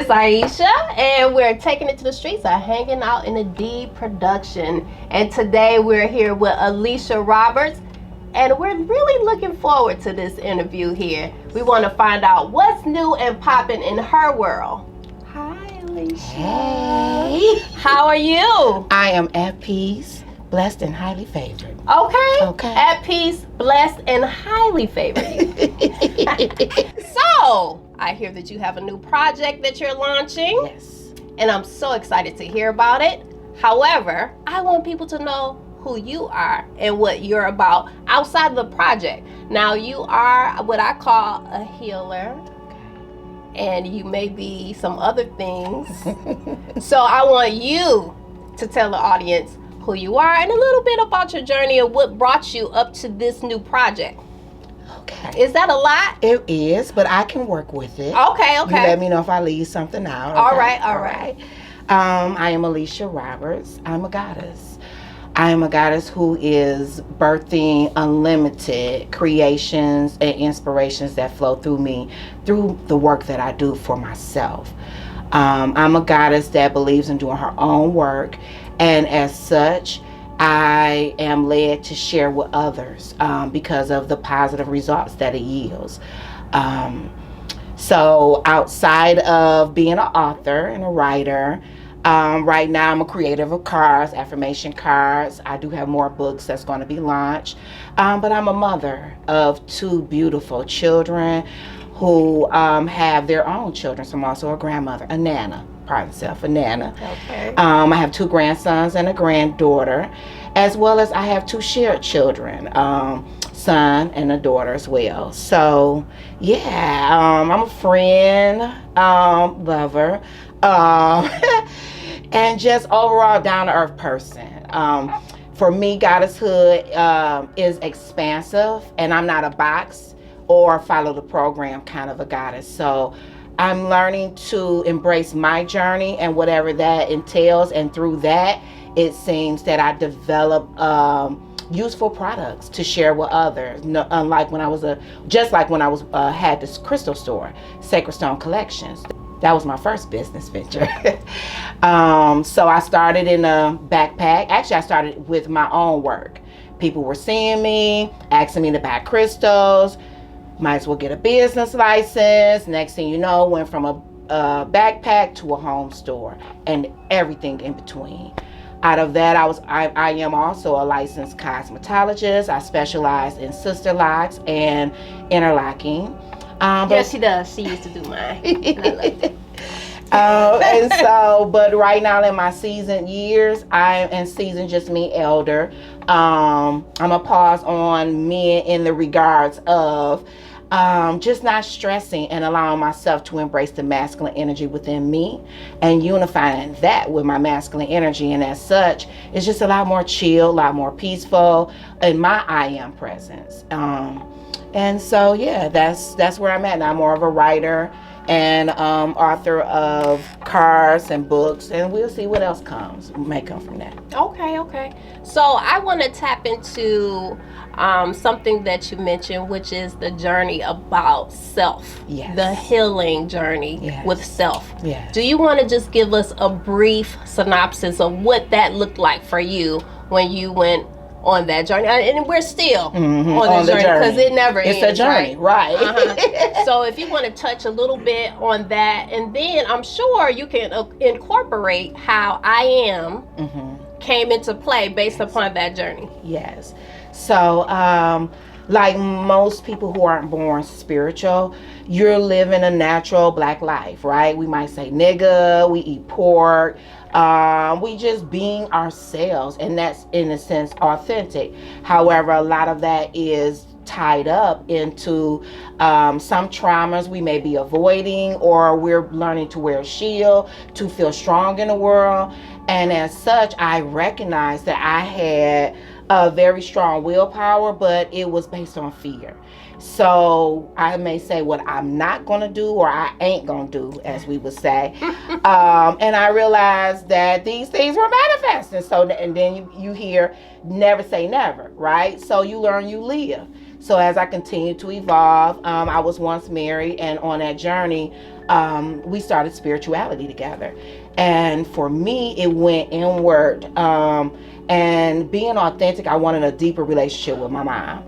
is Aisha, and we're taking it to the streets. I'm hanging out in a D production, and today we're here with Alisha Roberts, and we're really looking forward to this interview here. We want to find out what's new and popping in her world. Hi, Alisha. Hey. How are you? I am at peace, blessed, and highly favored. Okay. At peace, blessed, and highly favored. So, I hear that you have a new project that you're launching. Yes. And I'm so excited to hear about it. However, I want people to know who you are and what you're about outside of the project. Now, you are what I call a healer, and you may be some other things. So I want you to tell the audience who you are and a little bit about your journey and what brought you up to this new project. Okay. Is that a lot? It is, but I can work with it. Okay. You let me know if I leave something out. Okay? All right. I am Alisha Roberts. I'm a goddess. I am a goddess who is birthing unlimited creations and inspirations that flow through me, through the work that I do for myself. I'm a goddess that believes in doing her own work, and as such, I am led to share with others because of the positive results that it yields. So outside of being an author and a writer, right now I'm a creator of cards, affirmation cards. I do have more books that's going to be launched. But I'm a mother of two beautiful children who have their own children. So I'm also a grandmother, a nana. Pride myself, a nana. Okay. I have two grandsons and a granddaughter, as well as I have two shared children, son and a daughter as well. So yeah, I'm a friend, lover, and just overall down to earth person. For me, goddesshood is expansive, and I'm not a box or follow the program kind of a goddess. So I'm learning to embrace my journey and whatever that entails, and through that, it seems that I develop useful products to share with others. No, unlike when I was had this crystal store, Sacred Stone Collections. That was my first business venture. So I started in a backpack. Actually, I started with my own work. People were seeing me, asking me to buy crystals. Might as well get a business license. Next thing you know, went from a backpack to a home store and everything in between. Out of that, I am also a licensed cosmetologist. I specialize in sister locks and interlocking. Yes, she does. She used to do mine. And I loved it. And so, but right now in my seasoned years, seasoned just mean elder. I'm a pause on men in the regards of just not stressing and allowing myself to embrace the masculine energy within me and unifying that with my masculine energy. And as such, it's just a lot more chill, a lot more peaceful in my I am presence. And so, yeah, that's where I'm at now. I'm more of a writer and author of cards and books, and we'll see what else may come from that. Okay. So I want to tap into something that you mentioned, which is the journey about self. Yes. The healing journey. Yes. With self. Yes. Do you want to just give us a brief synopsis of what that looked like for you when you went on that journey? And we're still on the journey because it never ends. It's a journey, right? So if you want to touch a little bit on that, and then I'm sure you can incorporate how I am came into play based upon that journey. Yes. So like most people who aren't born spiritual, you're living a natural black life, right? We might say nigga, we eat pork, we just being ourselves, and that's in a sense authentic. However, a lot of that is tied up into some traumas we may be avoiding, or we're learning to wear a shield to feel strong in the world. And as such, I recognize that I had a very strong willpower, but it was based on fear. So I may say what I'm not going to do, or I ain't going to do, as we would say. And I realized that these things were manifesting. So, and then you hear never say never, right? So you learn, you live. So as I continue to evolve, I was once married, and on that journey, we started spirituality together. And for me, it went inward. And being authentic, I wanted a deeper relationship with my mom.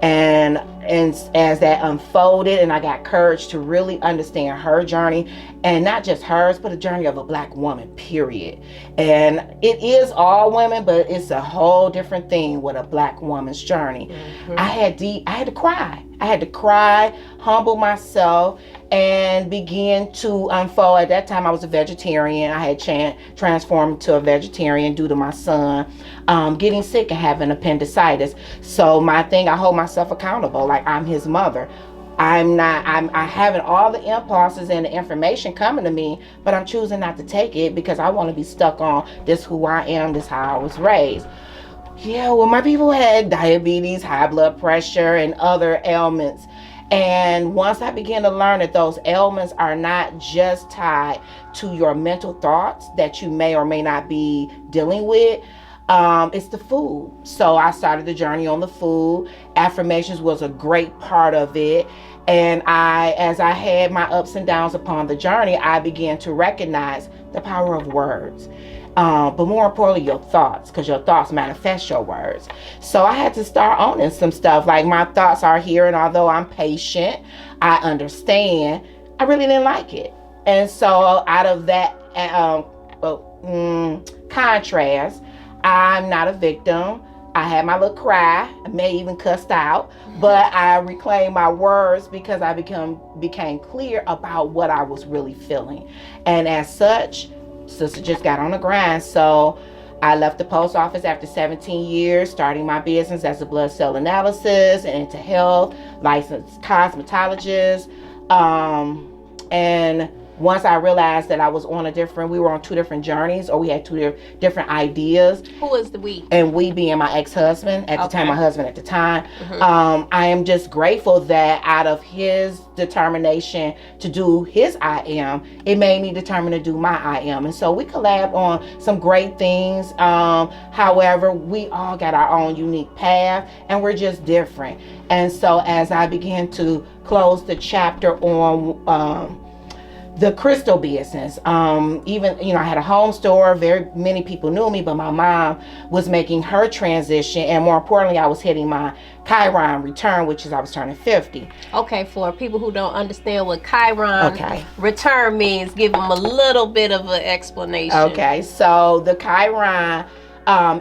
And as that unfolded and I got courage to really understand her journey, and not just hers, but the journey of a Black woman, period. And it is all women, but it's a whole different thing with a Black woman's journey. Mm-hmm. I had to cry. I had to cry, humble myself, and begin to unfold. At that time, I was a vegetarian. I had transformed to a vegetarian due to my son getting sick and having appendicitis. So my thing, I hold myself accountable, like I'm his mother. I'm having all the impulses and the information coming to me, but I'm choosing not to take it because I want to be stuck on this who I am, this how I was raised. Yeah, well, my people had diabetes, high blood pressure, and other ailments. And once I began to learn that those ailments are not just tied to your mental thoughts that you may or may not be dealing with, it's the food. So I started the journey on the food. Affirmations was a great part of it. And as I had my ups and downs upon the journey, I began to recognize the power of words. But more importantly, your thoughts, because your thoughts manifest your words. So I had to start owning some stuff. Like, my thoughts are here, and although I'm patient, I understand, I really didn't like it. And so out of that contrast, I'm not a victim. I had my little cry. I may even cussed out, but I reclaimed my words because I became clear about what I was really feeling. And as such, sister just got on the grind. So I left the post office after 17 years, starting my business as a blood cell analysis and into health, licensed cosmetologist. And once I realized that we were on two different journeys, or we had two different ideas. Who was the we? And we being my ex-husband at the time, my husband at the time. Mm-hmm. I am just grateful that out of his determination to do his I am, it made me determined to do my I am. And so we collabed on some great things. However, we all got our own unique path, and we're just different. And so as I began to close the chapter on the crystal business, even, I had a home store. Very many people knew me, but my mom was making her transition, and more importantly, I was hitting my Chiron return, which is I was turning 50. Okay, for people who don't understand what Chiron return means, give them a little bit of an explanation. Okay, so the Chiron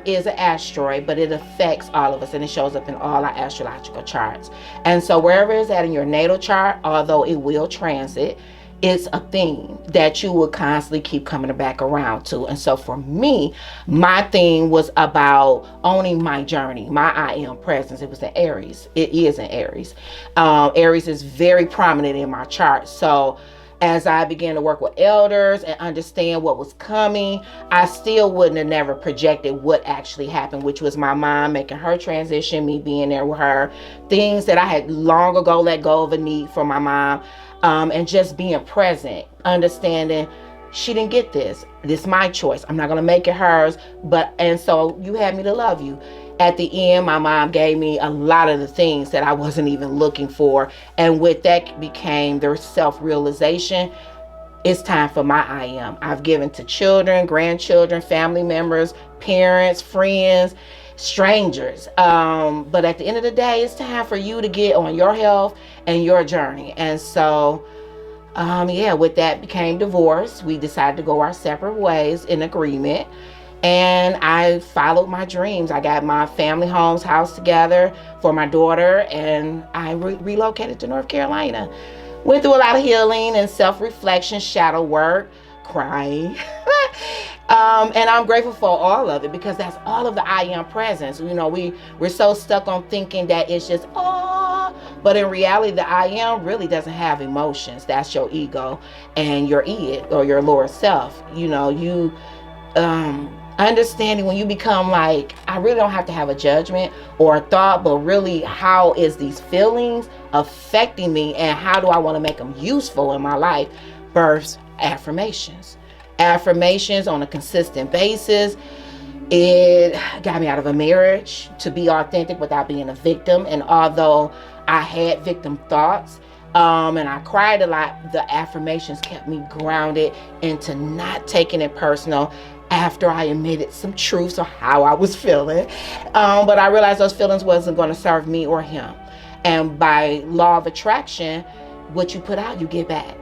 is an asteroid, but it affects all of us, and it shows up in all our astrological charts. And so wherever it's at in your natal chart, although it will transit, it's a theme that you will constantly keep coming back around to. And so for me, my theme was about owning my journey, my I am presence. It was in Aries. It is in Aries. Aries is very prominent in my chart. So as I began to work with elders and understand what was coming, I still wouldn't have never projected what actually happened, which was my mom making her transition, me being there with her, things that I had long ago let go of a need for my mom. And just being present, understanding she didn't get this. This is my choice. I'm not going to make it hers. And so you had me to love you. At the end, my mom gave me a lot of the things that I wasn't even looking for. And with that became their self-realization. It's time for my I am. I've given to children, grandchildren, family members, parents, friends, strangers. But at the end of the day, it's time for you to get on your health and your journey. And so, with that became divorce. We decided to go our separate ways in agreement. And I followed my dreams. I got my family house together for my daughter, and I relocated to North Carolina. Went through a lot of healing and self-reflection, shadow work, crying. And I'm grateful for all of it, because that's all of the I am presence. We're so stuck on thinking that it's just, but in reality, the I am really doesn't have emotions. That's your ego and your id, or your lower self. Understanding when you become like, I really don't have to have a judgment or a thought, but really, how is these feelings affecting me, and how do I want to make them useful in my life? Births affirmations on a consistent basis. It got me out of a marriage to be authentic without being a victim. And although I had victim thoughts, and I cried a lot, the affirmations kept me grounded into not taking it personal after I admitted some truths of how I was feeling. But I realized those feelings wasn't going to serve me or him. And by law of attraction, what you put out, you get back.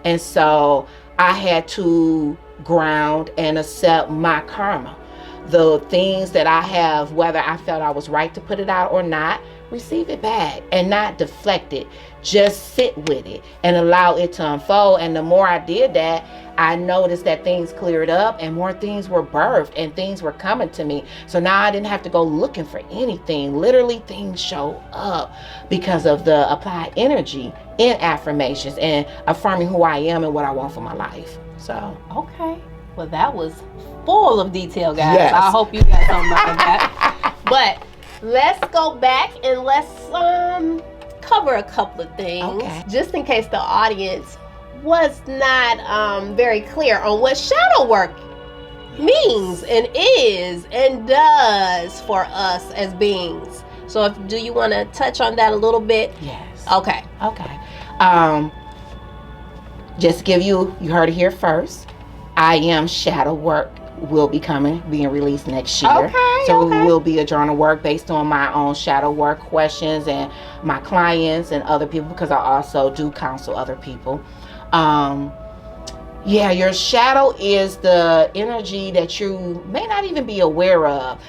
And so I had to ground and accept my karma. The things that I have, whether I felt I was right to put it out or not, receive it back and not deflect it. Just sit with it and allow it to unfold. And the more I did that, I noticed that things cleared up and more things were birthed and things were coming to me. So now I didn't have to go looking for anything. Literally, things show up because of the applied energy in affirmations and affirming who I am and what I want for my life. So, okay. Well, that was full of detail, guys. Yes. I hope you got something out of that. But let's go back and let's cover a couple of things, Okay. just in case the audience was not very clear on what shadow work means and is and does for us as beings. So do you want to touch on that a little bit? Yes. Okay. Just to give you heard it here first. I Am Shadow Work will be being released next year. So it will be a journal work based on my own shadow work questions and my clients and other people, because I also do counsel other people. Your shadow is the energy that you may not even be aware of.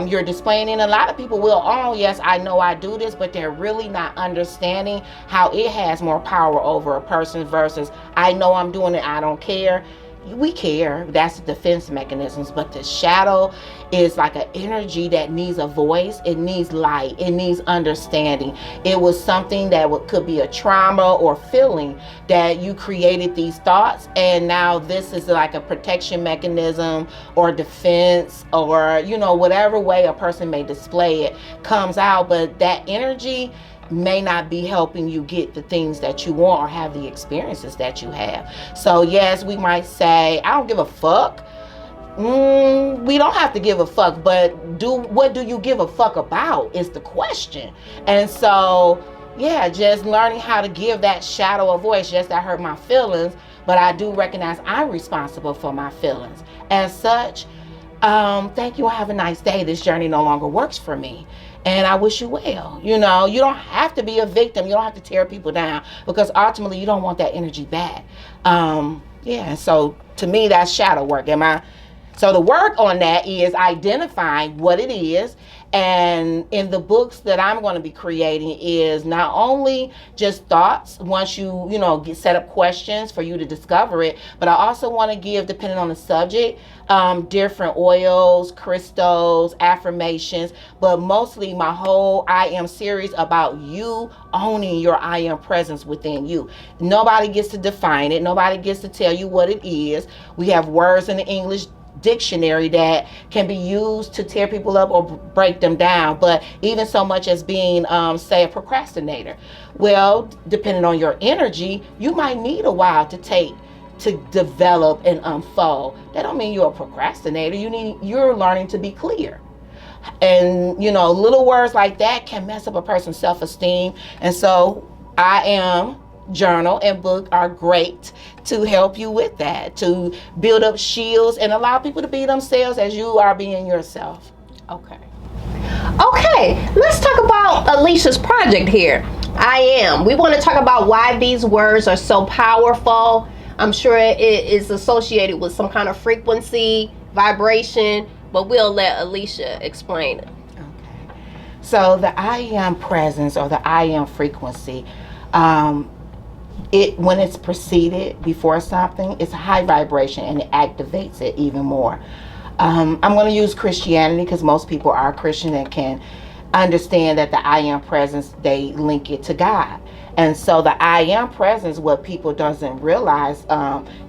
You're displaying, and a lot of people will, oh yes, I know I do this, but they're really not understanding how it has more power over a person versus I know I'm doing it, I don't care. We care. That's the defense mechanisms. But the shadow is like an energy that needs a voice. It needs light. It needs understanding. It was something that could be a trauma or feeling that you created these thoughts, and now this is like a protection mechanism or defense, or whatever way a person may display it comes out. But that energy may not be helping you get the things that you want or have the experiences that you have. So yes, we might say, I don't give a fuck. We don't have to give a fuck, but what do you give a fuck about is the question. And so just learning how to give that shadow a voice. Yes, I hurt my feelings, but I do recognize I'm responsible for my feelings. As such, thank you and have a nice day. This journey no longer works for me, and I wish you well. You don't have to be a victim. You don't have to tear people down, because ultimately you don't want that energy back. So to me, that's shadow work. So the work on that is identifying what it is. And in the books that I'm going to be creating is not only just thoughts, once you set up questions for you to discover it, but I also want to give, depending on the subject, different oils, crystals, affirmations, but mostly my whole I Am series about you owning your I Am presence within you. Nobody gets to define it. Nobody gets to tell you what it is. We have words in the English dictionary that can be used to tear people up or break them down, but even so much as being say a procrastinator. Well, depending on your energy, you might need a while to develop and unfold. That don't mean you're a procrastinator. You're learning to be clear. And little words like that can mess up a person's self-esteem. And so I Am journal and book are great to help you with that, to build up shields and allow people to be themselves as you are being yourself. Okay, let's talk about Alisha's project here. I Am. We want to talk about why these words are so powerful. I'm sure it is associated with some kind of frequency, vibration, but we'll let Alisha explain it. Okay. So the I Am presence, or the I Am frequency, when it's preceded before something, it's a high vibration and it activates it even more. I'm going to use Christianity because most people are Christian and can understand that the I Am presence, they link it to God. And so the I Am presence, what people doesn't realize,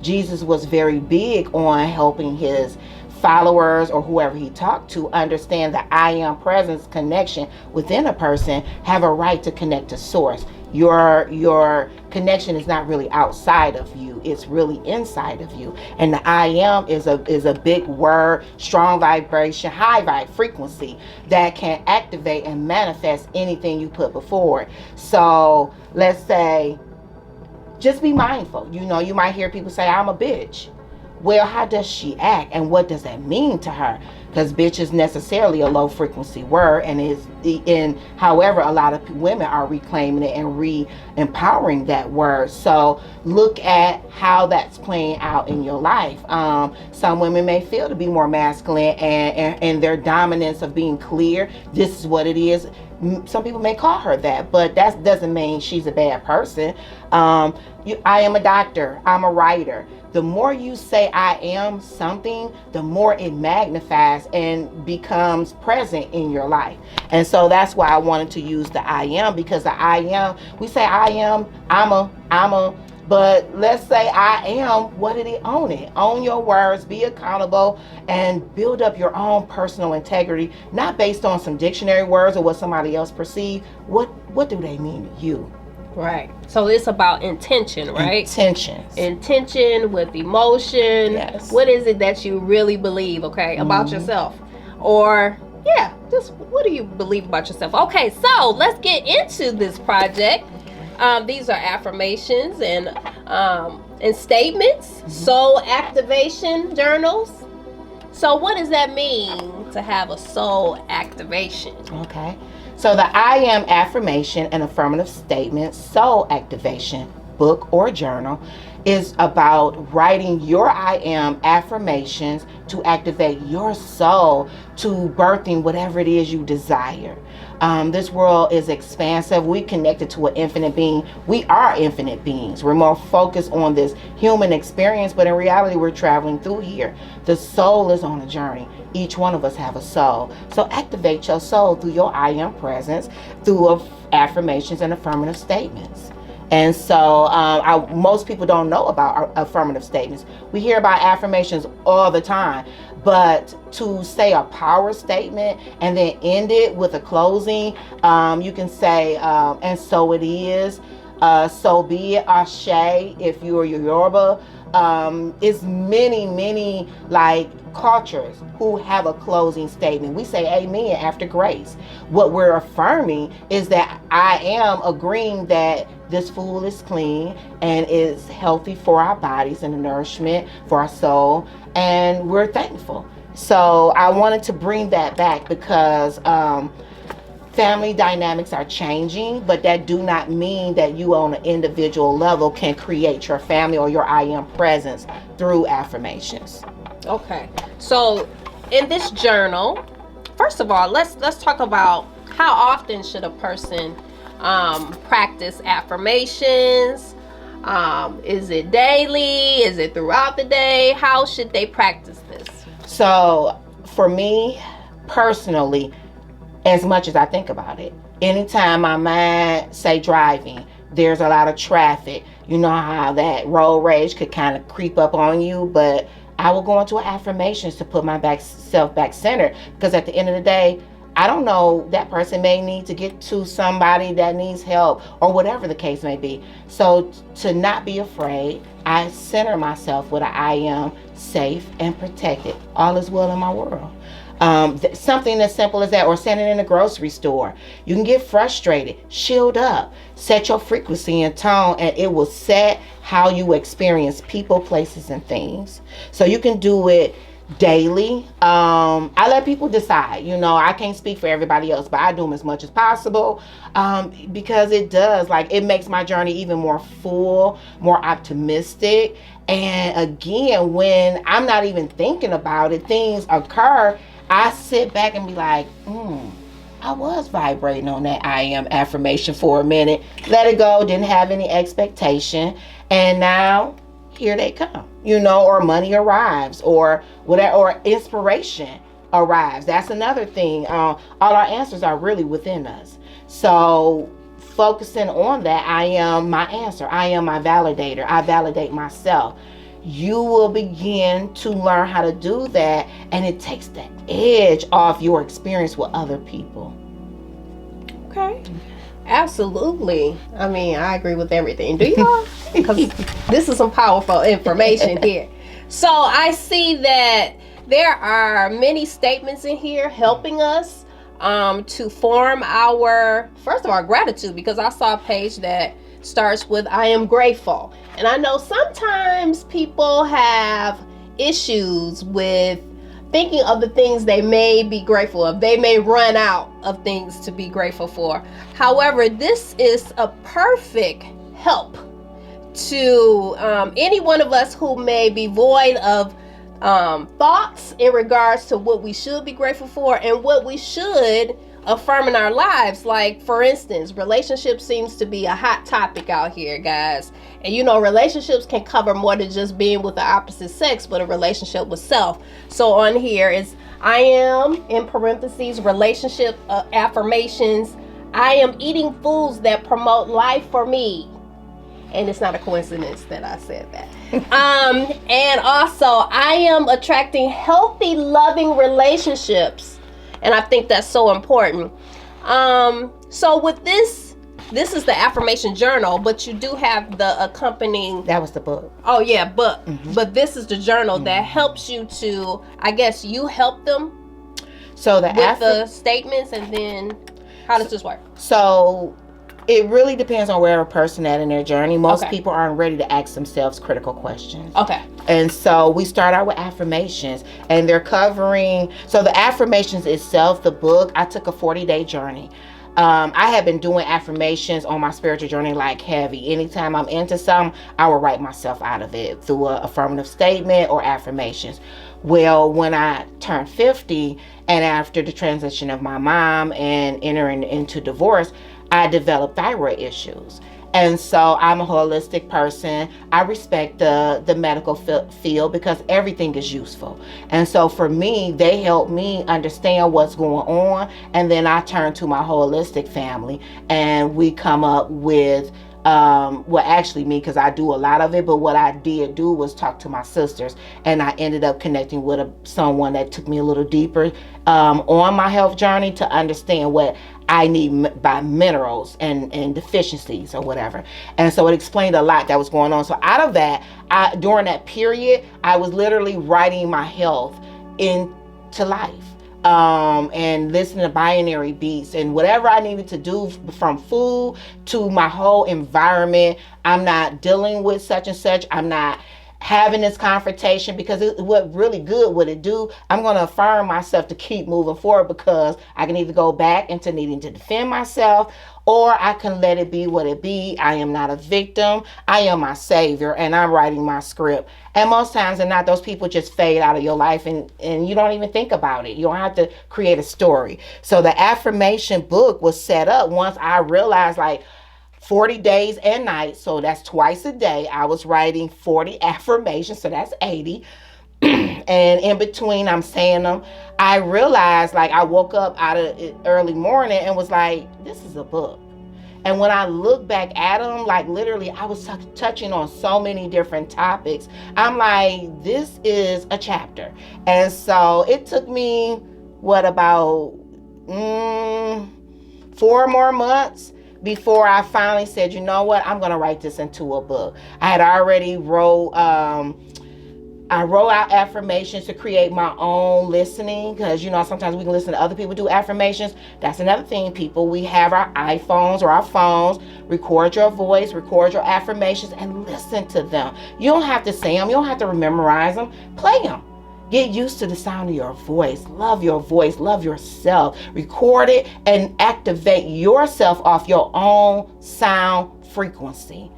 Jesus was very big on helping his followers or whoever he talked to understand that I am presence connection within a person have a right to connect to source. Your connection is not really outside of you, it's really inside of you. And the I am is a big word, strong vibration, high vibe frequency that can activate and manifest anything you put before it. So let's say, just be mindful. You might hear people say, I'm a bitch. Well, how does she act and what does that mean to her? Because bitch is necessarily a low frequency word, and however, a lot of women are reclaiming it and re-empowering that word. So look at how that's playing out in your life. Some women may feel to be more masculine and their dominance of being clear. This is what it is. Some people may call her that, but that doesn't mean she's a bad person. I am a doctor. I'm a writer. The more you say I am something, the more it magnifies and becomes present in your life. And so that's why I wanted to use the I am, because the I am, we say I am, I'm a, but let's say I am, what did it own it? Own your words, be accountable, and build up your own personal integrity, not based on some dictionary words or what somebody else perceived. What do they mean to you? Right. So it's about intention, right? Intention with emotion. Yes. What is it that you really believe, okay, about yourself? Or, just what do you believe about yourself? Okay, so let's get into this project. These are affirmations and statements, soul activation journals. So what does that mean to have a soul activation? Okay. So the I am affirmation and affirmative statement soul activation book or journal is about writing your I am affirmations to activate your soul to birthing whatever it is you desire. This world is expansive. We connected to an infinite being. We are infinite beings. We're more focused on this human experience, but in reality, we're traveling through here. The soul is on a journey. Each one of us have a soul. So activate your soul through your I am presence, through affirmations and affirmative statements. And so most people don't know about affirmative statements. We hear about affirmations all the time, but to say a power statement and then end it with a closing, you can say, and so it is, so be it, ashe, if you're Yoruba. It's many like cultures who have a closing statement. We say amen after grace. What we're affirming is that I am agreeing that this food is clean and is healthy for our bodies and the nourishment for our soul, and we're thankful. So I wanted to bring that back because family dynamics are changing, but that do not mean that you on an individual level can create your family or your I am presence through affirmations. Okay. So in this journal, first of all, let's talk about how often should a person practice affirmations. Is it daily? Is it throughout the day? How should they practice this? So for me personally, as much as I think about it, anytime my mind say driving, there's a lot of traffic, you know how that road rage could kind of creep up on you, but I will go into affirmations to put my self back centered, because at the end of the day, I don't know, that person may need to get to somebody that needs help or whatever the case may be. So to not be afraid, I center myself with I am safe and protected. All is well in my world. Something as simple as that, or standing in a grocery store. You can get frustrated, shield up, set your frequency and tone, and it will set how you experience people, places, and things. So you can do it daily. I let people decide. I can't speak for everybody else, but I do them as much as possible, because it makes my journey even more full, more optimistic. And again, when I'm not even thinking about it, things occur. I sit back and be like, I was vibrating on that I am affirmation for a minute. Let it go, didn't have any expectation. And now here they come, or money arrives or whatever, or inspiration arrives. That's another thing. All our answers are really within us. So focusing on that, I am my answer. I am my validator. I validate myself. you will begin to learn how to do that, and it takes the edge off your experience with other people. Okay. Absolutely. I mean, I agree with everything. Do y'all? Because this is some powerful information here. So I see that there are many statements in here helping us to form our, first of all, gratitude, because I saw a page that starts with I am grateful. And I know sometimes people have issues with thinking of the things they may be grateful of. They may run out of things to be grateful for. However, this is a perfect help to any one of us who may be void of thoughts in regards to what we should be grateful for and what we should affirm in our lives. Like, for instance, relationships seems to be a hot topic out here, guys. And you know, relationships can cover more than just being with the opposite sex, but a relationship with self. So on here is I am, in parentheses, relationship affirmations. I am eating foods that promote life for me. And it's not a coincidence that I said that. And also, I am attracting healthy, loving relationships. And I think that's so important. So with this is the affirmation journal, but you do have the accompanying. That was the book. Oh yeah, but this is the journal that helps you to, I guess you help them. So the statements, and then how does this work? So it really depends on where a person at in their journey. Most people aren't ready to ask themselves critical questions. Okay. And so we start out with affirmations, and they're covering, so the affirmations itself, the book, I took a 40-day journey. I have been doing affirmations on my spiritual journey like heavy. Anytime I'm into something, I will write myself out of it through an affirmative statement or affirmations. Well, when I turned 50, and after the transition of my mom and entering into divorce, I developed thyroid issues. And so I'm a holistic person. I respect the medical field because everything is useful. And so for me, they help me understand what's going on. And then I turn to my holistic family, and we come up with well, actually me, because I do a lot of it, but what I did do was talk to my sisters, and I ended up connecting with someone that took me a little deeper on my health journey to understand what I need by minerals and deficiencies or whatever. And so it explained a lot that was going on. So out of that, during that period, I was literally writing my health into life. And listening to binary beats and whatever I needed to do, from food to my whole environment. I'm not dealing with such and such. I'm not having this confrontation, because what really good would it do? I'm going to affirm myself to keep moving forward, because I can either go back into needing to defend myself, or I can let it be what it be. I am not a victim. I am my savior, and I'm writing my script. And most times than not, those people just fade out of your life, and you don't even think about it. You don't have to create a story. So the affirmation book was set up once I realized, like, 40 days and nights, so that's twice a day. I was writing 40 affirmations, so that's 80. And in between, I'm saying them. I realized, like, I woke up out of it early morning and was like, this is a book. And when I look back at them, like, literally, I was touching on so many different topics. I'm like, this is a chapter. And so it took me, about 4 more months before I finally said, you know what, I'm going to write this into a book. I had already wrote out affirmations to create my own listening, because, you know, sometimes we can listen to other people do affirmations. That's another thing, people. We have our iPhones or our phones. Record your voice, record your affirmations, and listen to them. You don't have to say them. You don't have to memorize them. Play them. Get used to the sound of your voice. Love yourself. Record it and activate yourself off your own sound frequency.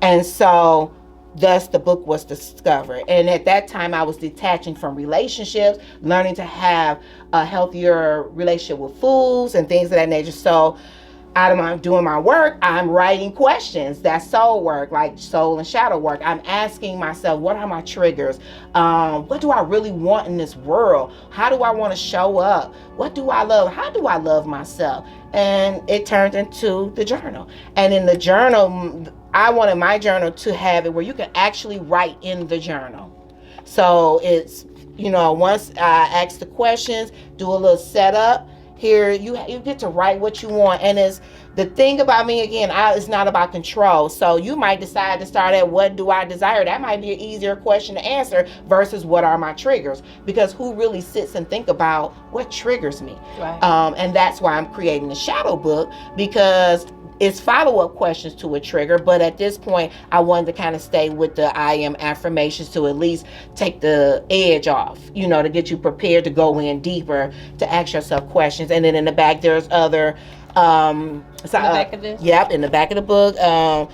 And so thus the book was discovered. And at that time, I was detaching from relationships, learning to have a healthier relationship with foods and things of that nature. So out of my doing my work, I'm writing questions. That's soul work, like soul and shadow work. I'm asking myself, what are my triggers? What do I really want in this world? How do I want to show up? What do I love? How do I love myself? And it turned into the journal. And in the journal, I wanted my journal to have it where you can actually write in the journal. So it's, once I ask the questions, do a little setup. Here you get to write what you want. And it's the thing about me, again, it's not about control. So you might decide to start at, what do I desire? That might be an easier question to answer versus what are my triggers, because who really sits and think about what triggers me? Right. And that's why I'm creating the shadow book, because it's follow-up questions to a trigger. But at this point, I wanted to kind of stay with the I am affirmations to at least take the edge off, to get you prepared to go in deeper, to ask yourself questions. And then in the back, there's other in the back of this? Yep, in the back of the book.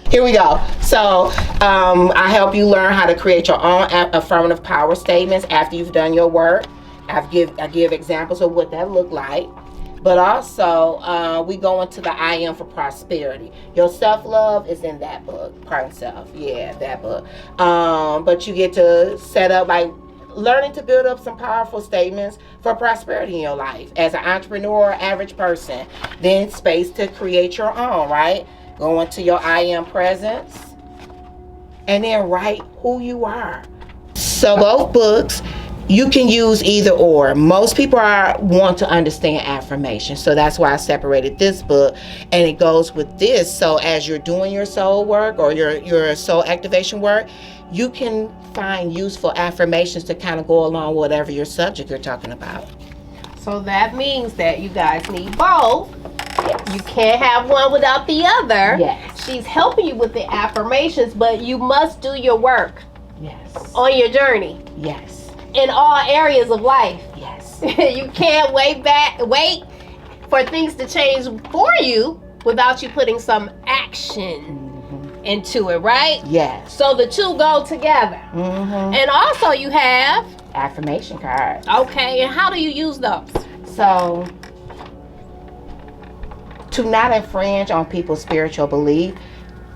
Here we go. So I help you learn how to create your own affirmative power statements after you've done your work. I give examples of what that looked like. But also, we go into the I am for prosperity. Your self-love is in that book. Part self. Yeah, that book. But you get to set up by learning to build up some powerful statements for prosperity in your life. As an entrepreneur, average person, then space to create your own, right? Go into your I am presence. And then write who you are. So both books, you can use either or. Most people want to understand affirmation, so that's why I separated this book, and it goes with this. So as you're doing your soul work or your soul activation work, you can find useful affirmations to kind of go along with whatever your subject you're talking about. So that means that you guys need both. Yes. You can't have one without the other. Yes. She's helping you with the affirmations, but you must do your work Yes. on your journey. Yes. In all areas of life. Yes. You can't wait for things to change for you without you putting some action into it, right? Yes. So the two go together. And also you have affirmation cards. Okay, and how do you use those? So, to not infringe on people's spiritual belief,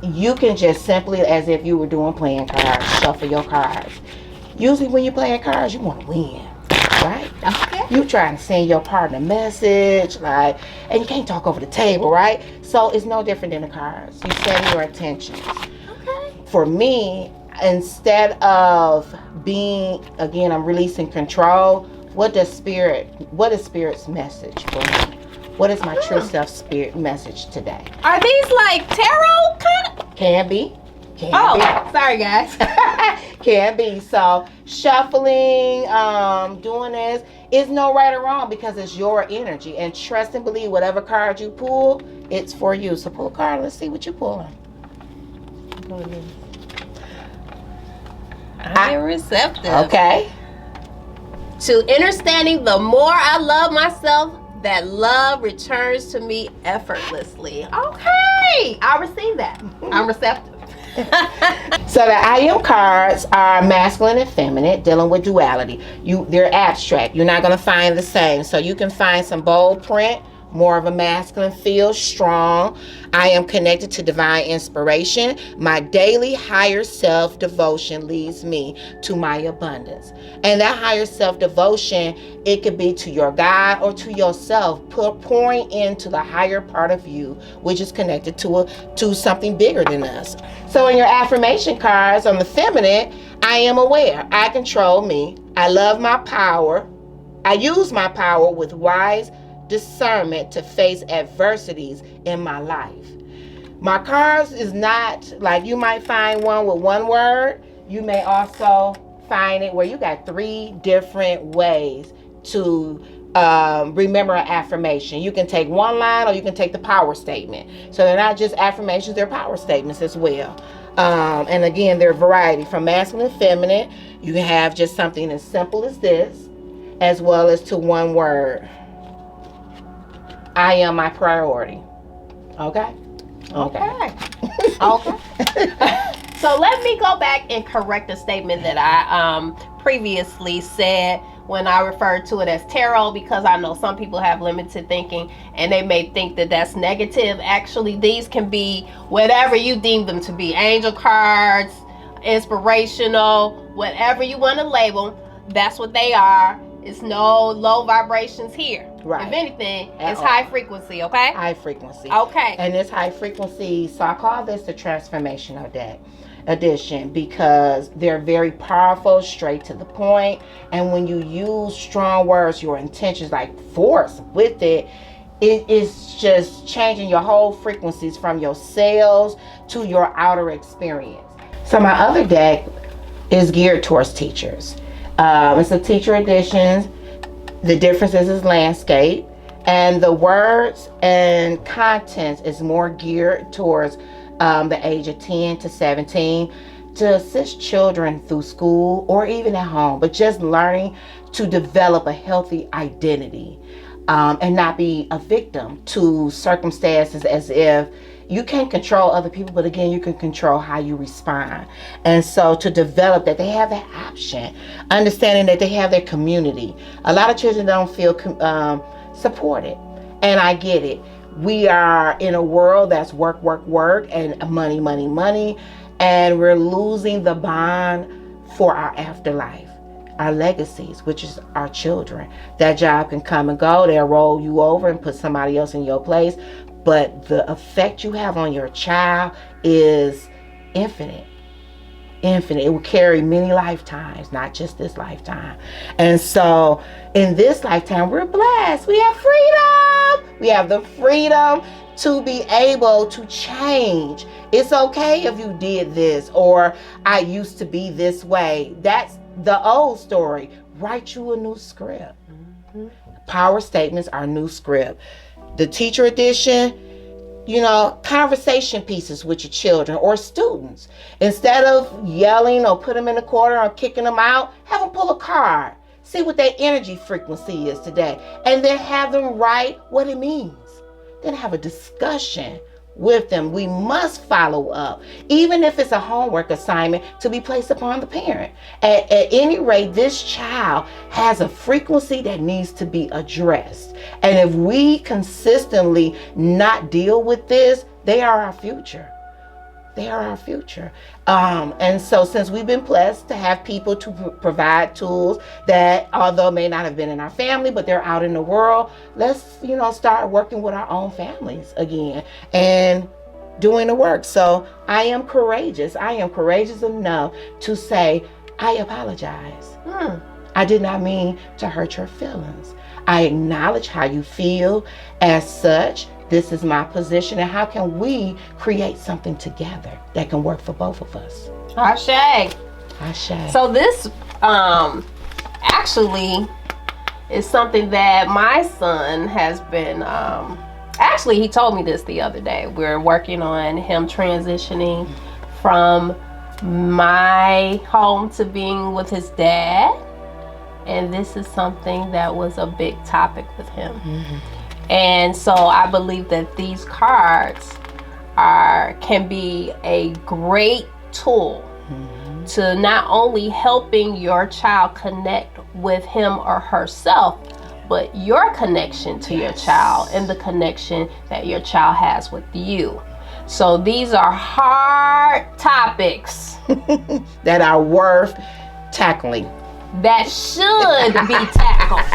you can just simply, as if you were doing playing cards, shuffle your cards. Usually when you're playing cards, you want to win, right? Okay. You trying to send your partner a message, and you can't talk over the table, right? So it's no different than the cards. You set your intentions. Okay. For me, instead of being, again, I'm releasing control, what is Spirit's message for me? What is my true self spirit message today? Are these like tarot kind of? Can be. Sorry guys. Can be. So shuffling, doing this is no right or wrong, because it's your energy. And trust and believe whatever card you pull, it's for you. So pull a card. Let's see what you're pulling. I'm receptive. Okay. To understanding, the more I love myself, that love returns to me effortlessly. Okay, I receive that. I'm receptive. So the I am cards are masculine and feminine, dealing with duality. They're abstract. You're not going to find the same. So you can find some bold print, more of a masculine feel, strong. I am connected to divine inspiration. My daily higher self devotion leads me to my abundance. And that higher self devotion, it could be to your God or to yourself, pouring into the higher part of you, which is connected to something bigger than us. So in your affirmation cards on the feminine, I am aware. I control me. I love my power. I use my power with wise discernment to face adversities in my life. My cards is not like, you might find one with one word. You may also find it where you got 3 different ways to remember an affirmation. You can take one line or you can take the power statement. So they're not just affirmations, they're power statements as well. And again, they're variety from masculine and feminine. You can have just something as simple as this, as well as to one word. I am my priority. Okay? Okay. So let me go back and correct a statement that I previously said when I refer to it as tarot, because I know some people have limited thinking and they may think that that's negative. Actually, these can be whatever you deem them to be. Angel cards, inspirational, whatever you want to label, that's what they are. It's no low vibrations here. Right. If anything, it's high frequency, okay? High frequency. Okay. And this high frequency, so I call this the transformational deck edition, because they're very powerful, straight to the point. And when you use strong words, your intentions, like force with it, it is just changing your whole frequencies from your cells to your outer experience. So my other deck is geared towards teachers. It's a teacher edition. The difference is landscape, and the words and contents is more geared towards the age of 10 to 17, to assist children through school or even at home, but just learning to develop a healthy identity, and not be a victim to circumstances, as if you can't control other people, but again, you can control how you respond. And so to develop that, they have that option, understanding that they have their community. A lot of children don't feel supported, and I get it. We are in a world that's work, and money, and we're losing the bond for our afterlife, our legacies, which is our children. That job can come and go. They'll roll you over and put somebody else in your place. But the effect you have on your child is infinite. It will carry many lifetimes, not just this lifetime. And so in this lifetime, we're blessed. We have freedom. We have the freedom to be able to change. It's okay if you did this, or I used to be this way. That's the old story. Write you a new script. Mm-hmm. Power statements are new script. The teacher edition, conversation pieces with your children or students. Instead of yelling or put them in the corner or kicking them out, have them pull a card. See what their energy frequency is today. And then have them write what it means. Then have a discussion with them. We must follow up, even if it's a homework assignment to be placed upon the parent. At any rate, this child has a frequency that needs to be addressed. And if we consistently not deal with this, they are our future. And so since we've been blessed to have people to provide tools that, although may not have been in our family, but they're out in the world, let's, start working with our own families again and doing the work. So I am courageous. I am courageous enough to say, I apologize. I did not mean to hurt your feelings. I acknowledge how you feel. As such, this is my position, and how can we create something together that can work for both of us? Ashe. So this actually is something that my son has been, actually he told me this the other day. We're working on him transitioning from my home to being with his dad. And this is something that was a big topic with him. Mm-hmm. And so I believe that these cards can be a great tool to not only helping your child connect with him or herself, but your connection to your child and the connection that your child has with you. So these are hard topics that are worth tackling. That should be tackled.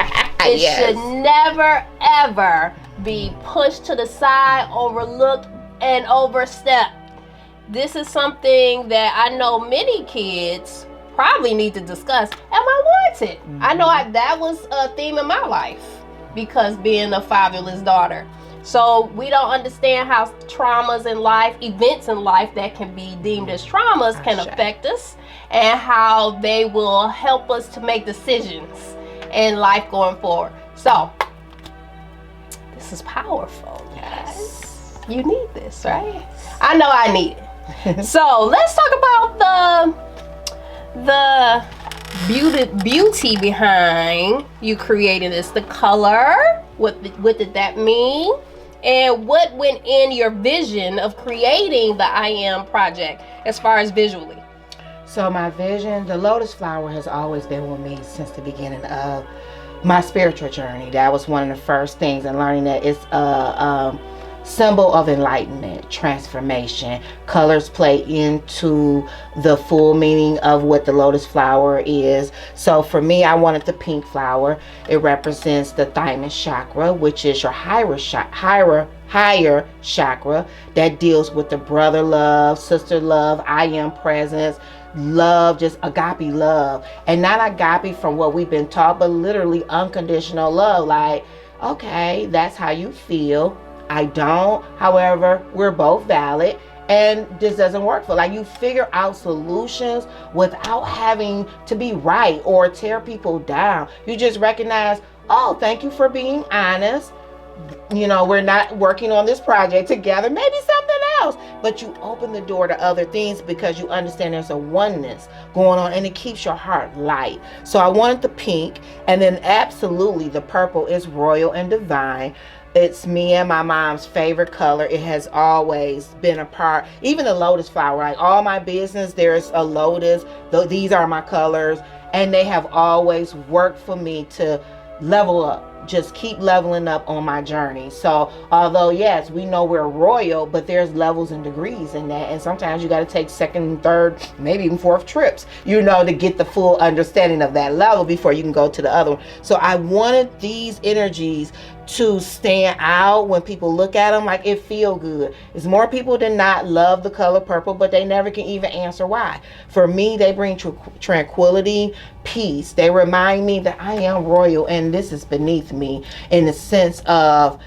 It should never, ever be pushed to the side, overlooked, and overstepped. This is something that I know many kids probably need to discuss. Am I wanted? Mm-hmm. I know that was a theme in my life, because being a fatherless daughter. So we don't understand how traumas in life, events in life that can be deemed as traumas can affect us, and how they will help us to make decisions in life going forward. So this is powerful, guys. Yes. You need this, right? Yes. I know I need it. So let's talk about the beauty behind you creating this. The color, what did that mean? And what went in your vision of creating the I Am project as far as visually? So my vision, the lotus flower has always been with me since the beginning of my spiritual journey. That was one of the first things, and learning that it's a symbol of enlightenment, transformation. Colors play into the full meaning of what the lotus flower is. So for me, I wanted the pink flower. It represents the thymus chakra, which is your higher chakra, that deals with the brother love, sister love, I am presence, love, just agape love. And not agape from what we've been taught, but literally unconditional love. Like, okay, that's how you feel. I don't. However, we're both valid, and this doesn't work for, like, you figure out solutions without having to be right or tear people down. You just recognize, oh, thank you for being honest. You know, we're not working on this project together, maybe something else, but you open the door to other things because you understand there's a oneness going on, and it keeps your heart light. So I wanted the pink, and then absolutely the purple is royal and divine. It's me and my mom's favorite color. It has always been a part. Even the lotus flower, like all my business, there's a lotus. These are my colors, and they have always worked for me to level up. Just keep leveling up on my journey. So although yes, we know we're royal, but there's levels and degrees in that, and sometimes you got to take second, third, maybe even fourth trips, you know, to get the full understanding of that level before you can go to the other one. So I wanted these energies to stand out when people look at them, like it feel good. It's more people than not love the color purple, but they never can even answer why. For me, they bring tranquility, peace. They remind me that I am royal and this is beneath me, in the sense of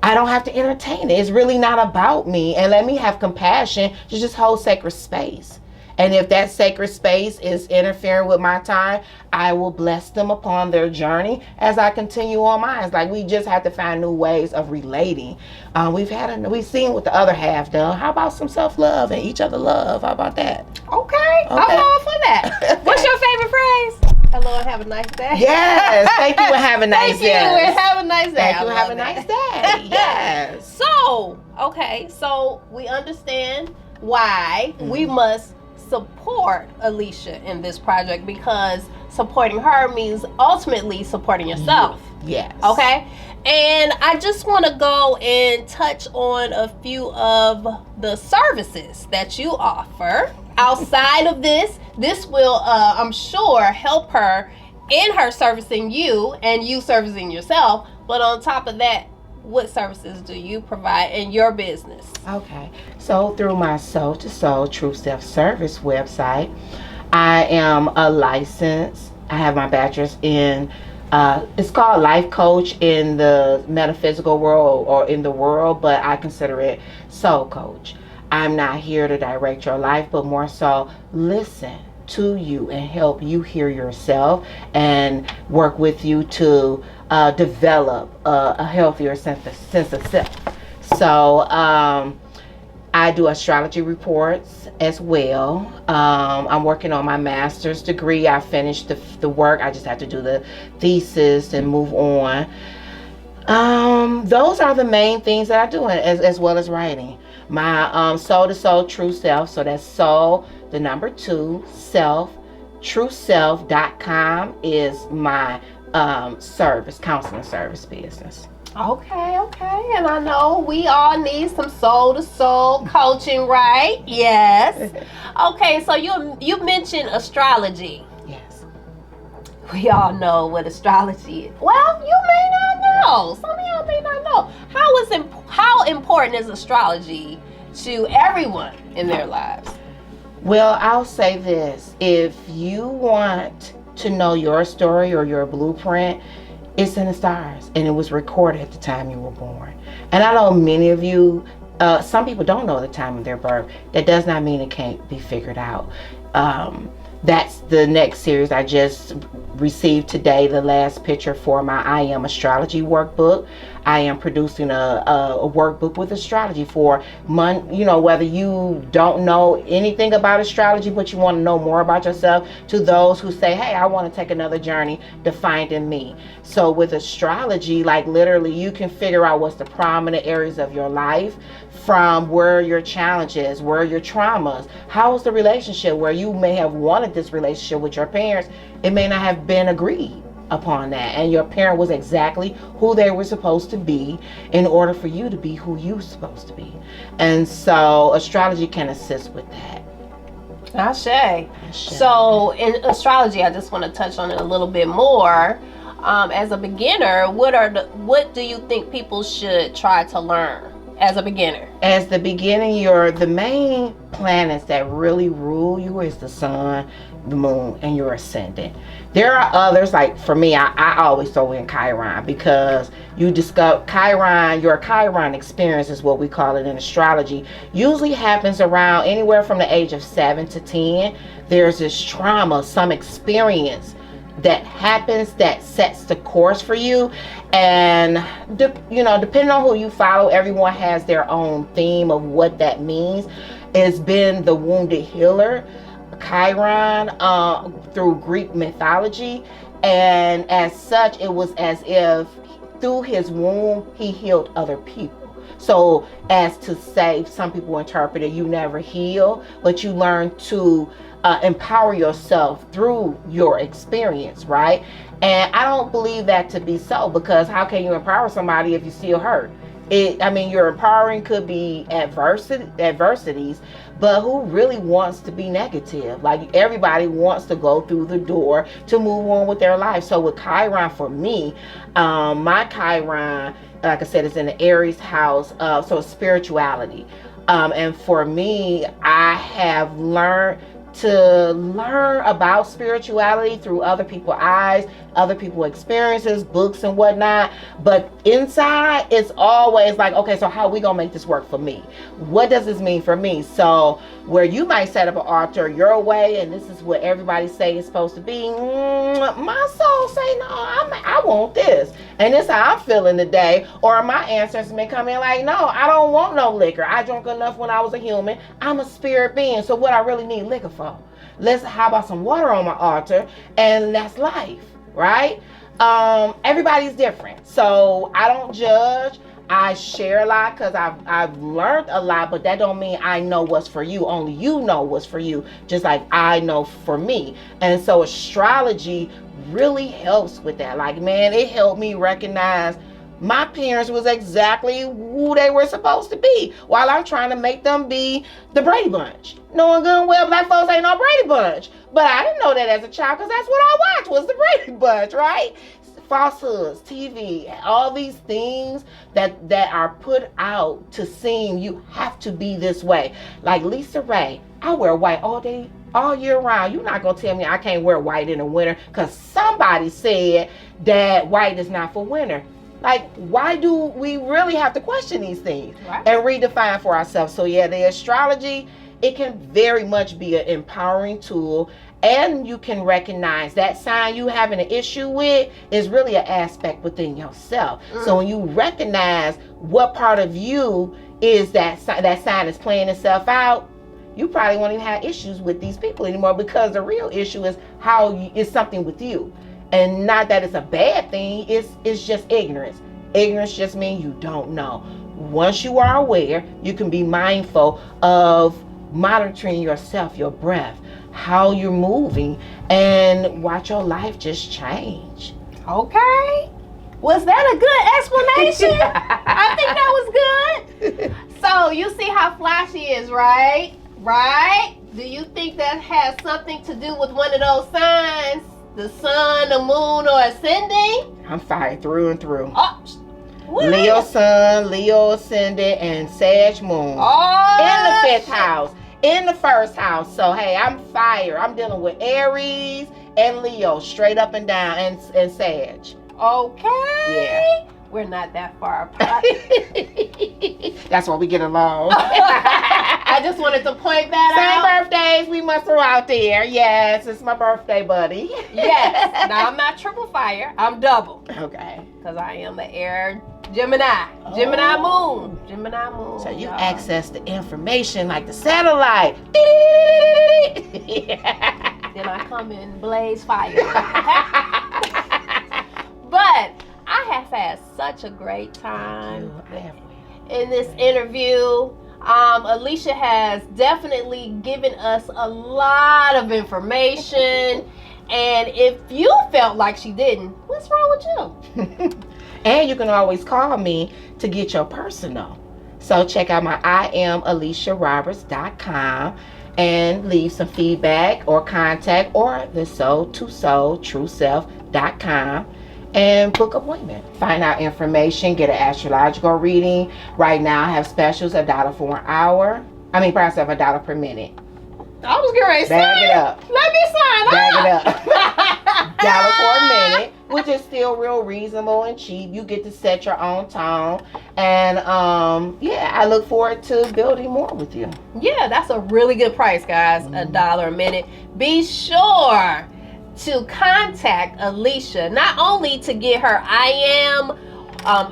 I don't have to entertain it. It's really not about me, and let me have compassion to just hold sacred space. And if that sacred space is interfering with my time, I will bless them upon their journey as I continue on mine. It's like we just have to find new ways of relating. We've seen what the other half done. How about some self-love and each other love? How about that? Okay. I'm all for that. What's your favorite phrase? Hello and have a nice day. Yes. Thank you and have a nice day. Thank you and have a nice day. Thank you and have a nice day. Yes. So, okay. So we understand why we must support Alisha in this project, because supporting her means ultimately supporting yourself. Yes. Okay. And I just want to go and touch on a few of the services that you offer outside of this. This will, I'm sure, help her in her servicing you and you servicing yourself. But on top of that, what services do you provide in your business? Okay. So through my Soul to Soul True Self Service website, I am a licensed, I have my bachelor's in, it's called life coach in the metaphysical world or in the world, but I consider it soul coach. I'm not here to direct your life, but more so listen to you and help you hear yourself and work with you to develop a healthier sense of self. So I do astrology reports as well. I'm working on my master's degree. I finished the work. I just have to do the thesis and move on. Those are the main things that I do, as well as writing. My Soul to Soul True Self, so that's soul, the number 2, self, trueself.com is my counseling service business. Okay. And I know we all need some soul to soul coaching, right? Yes. Okay, so you mentioned astrology. Yes. We all know what astrology is. Well, you may not know. Some of y'all may not know. How important is astrology to everyone in their lives? Well, I'll say this. If you want to know your story or your blueprint, it's in the stars, and it was recorded at the time you were born. And I know many of you, some people don't know the time of their birth. That does not mean it can't be figured out. That's the next series I just received today, the last picture for my I Am Astrology workbook. I am producing a workbook with astrology for whether you don't know anything about astrology, but you want to know more about yourself, to those who say, hey, I want to take another journey to finding me. So with astrology, like literally you can figure out what's the prominent areas of your life, from where your challenges, where your traumas, how's the relationship, where you may have wanted this relationship with your parents, it may not have been agreed upon that, and your parent was exactly who they were supposed to be in order for you to be who you're supposed to be. And so astrology can assist with that. Ashe. So in astrology, I just want to touch on it a little bit more. As a beginner, what do you think people should try to learn as a beginner? As the beginner, the main planets that really rule you is the sun, the moon, and your ascendant. There are others, like for me, I always throw in Chiron, because you discover Chiron, your Chiron experience is what we call it in astrology, usually happens around anywhere from the age of 7 to 10. There's this trauma, some experience that happens that sets the course for you. And depending on who you follow, everyone has their own theme of what that means. It's been the wounded healer, Chiron, through Greek mythology, and as such it was as if through his wound he healed other people. So as to say, some people interpret it, you never heal, but you learn to empower yourself through your experience, right? And I don't believe that to be so, because how can you empower somebody if you still hurt? Your empowering could be adversities, but who really wants to be negative? Like, everybody wants to go through the door to move on with their life. So with Chiron, for me, my Chiron, like I said, is in the Aries house, so spirituality. And for me, I have learned to learn about spirituality through other people's eyes, other people's experiences, books and whatnot. But inside, it's always like, okay, so how are we gonna make this work for me? What does this mean for me? So where you might set up an altar your way, and this is what everybody say is supposed to be, my soul say, no, I want this, and this is how I'm feeling today. Or my ancestors may come in like, no, I don't want no liquor. I drank enough when I was a human. I'm a spirit being, so what I really need liquor for? How about some water on my altar? And that's life, right? Everybody's different, so I don't judge. I share a lot because I've learned a lot, but that don't mean I know what's for you. Only you know what's for you, just like I know for me. And so astrology really helps with that. Like, man, it helped me recognize my parents was exactly who they were supposed to be, while I'm trying to make them be the Brady Bunch. Knowing good and well black folks ain't no Brady Bunch. But I didn't know that as a child, because that's what I watched, was the Brady Bunch, right? Falsehoods, TV, all these things that are put out to seem you have to be this way. Like Lisa Ray, I wear white all day, all year round. You're not gonna tell me I can't wear white in the winter because somebody said that white is not for winter. Like, why do we really have to question these things, right, and redefine for ourselves? So yeah, the astrology, it can very much be an empowering tool, and you can recognize that sign you having an issue with is really an aspect within yourself. So when you recognize what part of you is that sign is playing itself out, you probably won't even have issues with these people anymore, because the real issue is it's something with you. And not that it's a bad thing, it's just ignorance. Ignorance just means you don't know. Once you are aware, you can be mindful of monitoring yourself, your breath, how you're moving, and watch your life just change. Okay. Was that a good explanation? I think that was good. So you see how fly she is, right? Right? Do you think that has something to do with one of those signs? The sun, the moon, or ascending? I'm fire through and through. Oh, what? Leo sun, Leo ascendant, and Sag moon. Oh, in the 5th house, in the 1st house. So hey, I'm fire. I'm dealing with Aries and Leo, straight up and down, and Sag. Okay. Yeah. We're not that far apart. That's why we get along. I just wanted to point that out. Same birthdays we must throw out there. Yes, it's my birthday, buddy. Yes. Now I'm not triple fire. I'm double. Okay. Because I am the air Gemini moon. Gemini moon. So you y'all. access the information like the satellite. Then I come in blaze fire. But I have had such a great time in this interview. Alisha has definitely given us a lot of information. And if you felt like she didn't, what's wrong with you? And you can always call me to get your personal. So check out my IamAlishaRoberts.com and leave some feedback or contact, or the Soul to Soul True Self.com and book appointment. Find out information, get an astrological reading. Right now I have specials, $1 for an hour. Price of $1 per minute. I was getting ready to Bag say, it up. let me sign Bag up. it up. $1 for a minute, which is still real reasonable and cheap. You get to set your own tone. And I look forward to building more with you. Yeah, that's a really good price, guys. $1 a minute. Be sure to contact Alisha, not only to get her I Am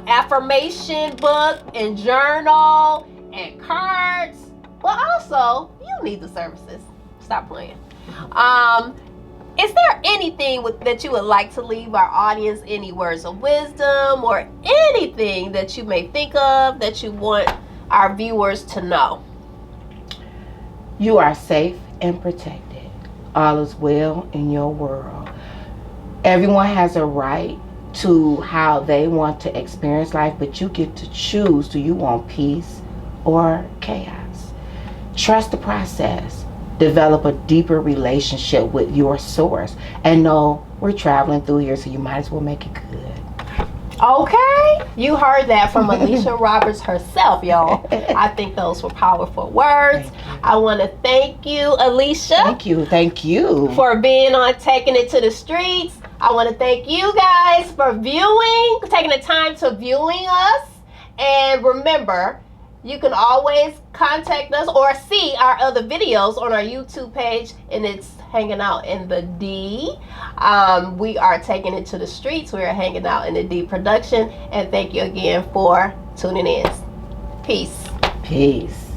affirmation book and journal and cards, but also you need the services. Stop playing. Is there anything that you would like to leave our audience? Any words of wisdom or anything that you may think of that you want our viewers to know? You are safe and protected. All is well in your world. Everyone has a right to how they want to experience life, but you get to choose. Do you want peace or chaos? Trust the process. Develop a deeper relationship with your source. And know we're traveling through here, so you might as well make it good. Okay. You heard that from Alisha Roberts herself, y'all. I think those were powerful words. I want to thank you, Alisha. Thank you. For being on Taking It to the Streets. I want to thank you guys for taking the time to viewing us. And remember, you can always contact us or see our other videos on our YouTube page, and it's hanging out in the D. We are Taking It to the Streets. We are hanging out in the D production. And thank you again for tuning in. Peace. Peace.